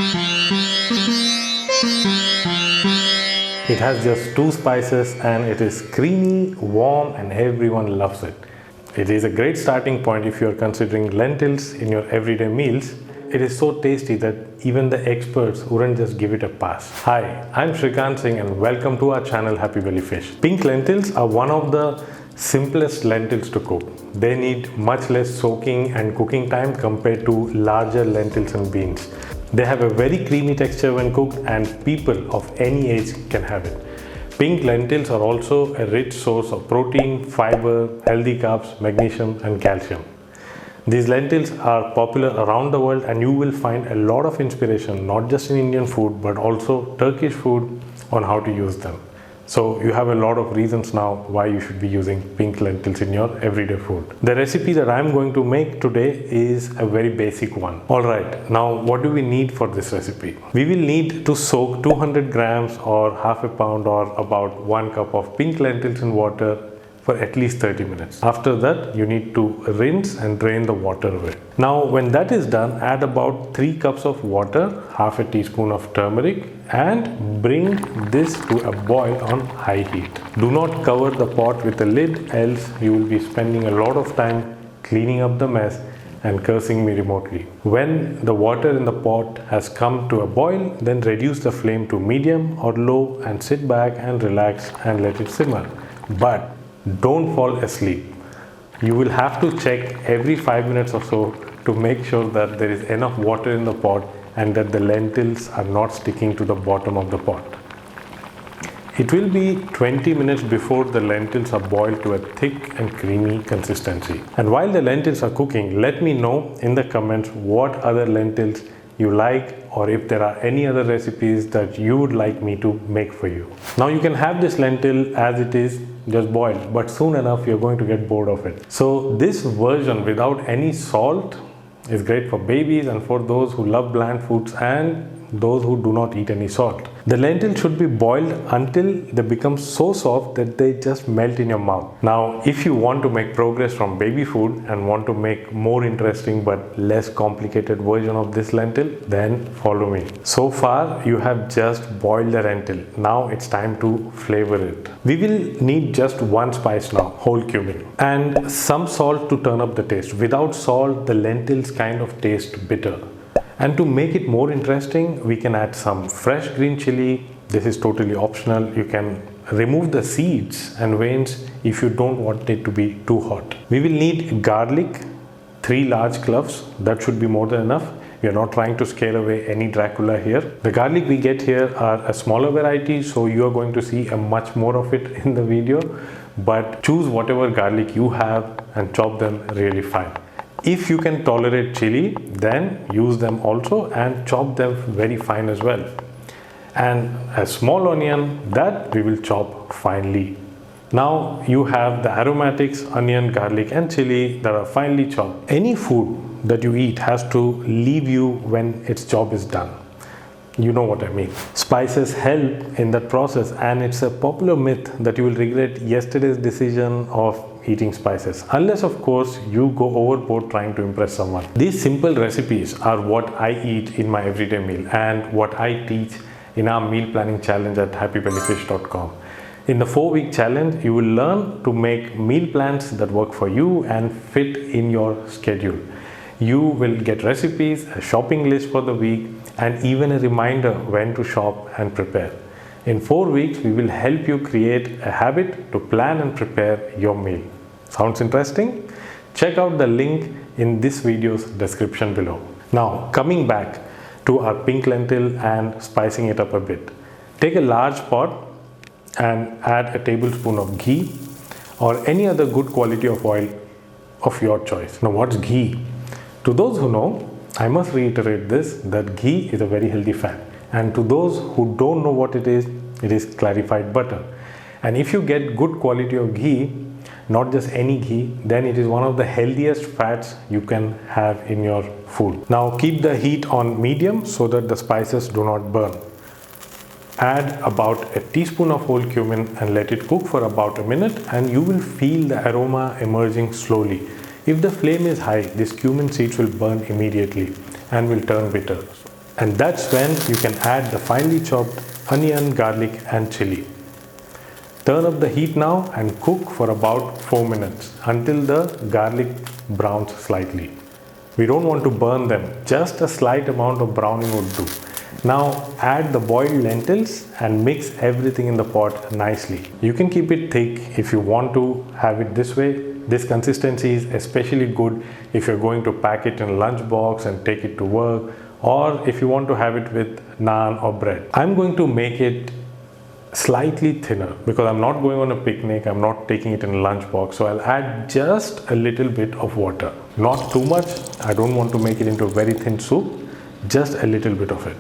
It has just 2 spices and it is creamy, warm, and everyone loves it. It is a great starting point if you are considering lentils in your everyday meals. It is so tasty that even the experts wouldn't just give it a pass. Hi, I'm Shrikant Singh and welcome to our channel Happy Belly Fish. Pink lentils are one of the simplest lentils to cook. They need much less soaking and cooking time compared to larger lentils and beans. They have a very creamy texture when cooked and people of any age can have it. Pink lentils are also a rich source of protein, fiber, healthy carbs, magnesium and calcium. These lentils are popular around the world and you will find a lot of inspiration not just in Indian food but also Turkish food on how to use them. So you have a lot of reasons now why you should be using pink lentils in your everyday food. The recipe that I'm going to make today is a very basic one. Alright, now what do we need for this recipe? We will need to soak 200 grams or half a pound or about 1 cup of pink lentils in water for at least 30 minutes. After that, you need to rinse and drain the water away. Now, when that is done, add about 3 cups of water, half a teaspoon of turmeric, and bring this to a boil on high heat. Do not cover the pot with a lid, else you will be spending a lot of time cleaning up the mess and cursing me remotely. When the water in the pot has come to a boil, then reduce the flame to medium or low and sit back and relax and let it simmer. But don't fall asleep. You will have to check every 5 minutes or so to make sure that there is enough water in the pot and that the lentils are not sticking to the bottom of the pot. It will be 20 minutes before the lentils are boiled to a thick and creamy consistency. And while the lentils are cooking, let me know in the comments what other lentils you like or if there are any other recipes that you would like me to make for you. Now you can have this lentil as it is, just boiled, but soon enough you're going to get bored of it. So this version without any salt is great for babies and for those who love bland foods and those who do not eat any salt. The lentils should be boiled until they become so soft that they just melt in your mouth. Now, if you want to make progress from baby food and want to make more interesting but less complicated version of this lentil, then follow me. So far, you have just boiled the lentil. Now it's time to flavor it. We will need just 1 spice now, whole cumin, and some salt to turn up the taste. Without salt, the lentils kind of taste bitter. And to make it more interesting, we can add some fresh green chili. This is totally optional. You can remove the seeds and veins if you don't want it to be too hot. We will need garlic, 3 large cloves. That should be more than enough. We are not trying to scare away any Dracula here. The garlic we get here are a smaller variety, so you are going to see a much more of it in the video. But choose whatever garlic you have and chop them really fine. If you can tolerate chili, then use them also and chop them very fine as well. And a small onion that we will chop finely. Now you have the aromatics, onion, garlic and chili that are finely chopped. Any food that you eat has to leave you when its job is done. You know what I mean. Spices help in that process and it's a popular myth that you will regret yesterday's decision of eating spices, unless of course you go overboard trying to impress someone. These simple recipes are what I eat in my everyday meal and what I teach in our meal planning challenge at happybellyfish.com. In the 4-week challenge, you will learn to make meal plans that work for you and fit in your schedule. You will get recipes, a shopping list for the week, and even a reminder when to shop and prepare. In 4 weeks, we will help you create a habit to plan and prepare your meal. Sounds interesting? Check out the link in this video's description below. Now, coming back to our pink lentil and spicing it up a bit. Take a large pot and add a tablespoon of ghee or any other good quality of oil of your choice. Now, what's ghee? To those who know, I must reiterate this, that ghee is a very healthy fat. And to those who don't know what it is clarified butter. And if you get good quality of ghee, not just any ghee, then it is one of the healthiest fats you can have in your food. Now keep the heat on medium so that the spices do not burn. Add about a teaspoon of whole cumin and let it cook for about a minute and you will feel the aroma emerging slowly. If the flame is high, this cumin seeds will burn immediately and will turn bitter. And that's when you can add the finely chopped onion, garlic and chili. Turn up the heat now and cook for about 4 minutes until the garlic browns slightly. We don't want to burn them, just a slight amount of browning would do. Now add the boiled lentils and mix everything in the pot nicely. You can keep it thick if you want to have it this way. This consistency is especially good if you're going to pack it in a lunch box and take it to work, or if you want to have it with naan or bread. I'm going to make it slightly thinner because I'm not going on a picnic, I'm not taking it in a lunch box, so I'll add just a little bit of water. Not too much, I don't want to make it into a very thin soup, just a little bit of it.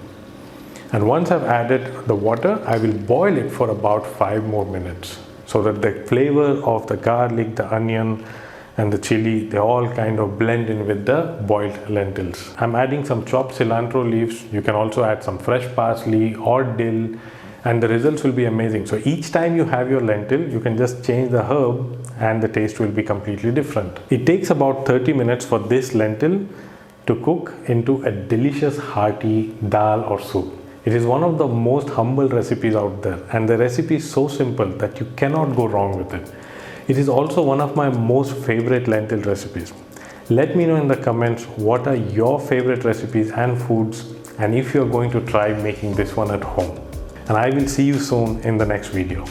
And once I've added the water, I will boil it for about 5 more minutes so that the flavor of the garlic, the onion and the chili, they all kind of blend in with the boiled lentils. I'm adding some chopped cilantro leaves. You can also add some fresh parsley or dill, and the results will be amazing. So each time you have your lentil, you can just change the herb and the taste will be completely different. It takes about 30 minutes for this lentil to cook into a delicious hearty dal or soup. It is one of the most humble recipes out there, and the recipe is so simple that you cannot go wrong with it. It is also one of my most favorite lentil recipes. Let me know in the comments what are your favorite recipes and foods, and if you're going to try making this one at home. And I will see you soon in the next video.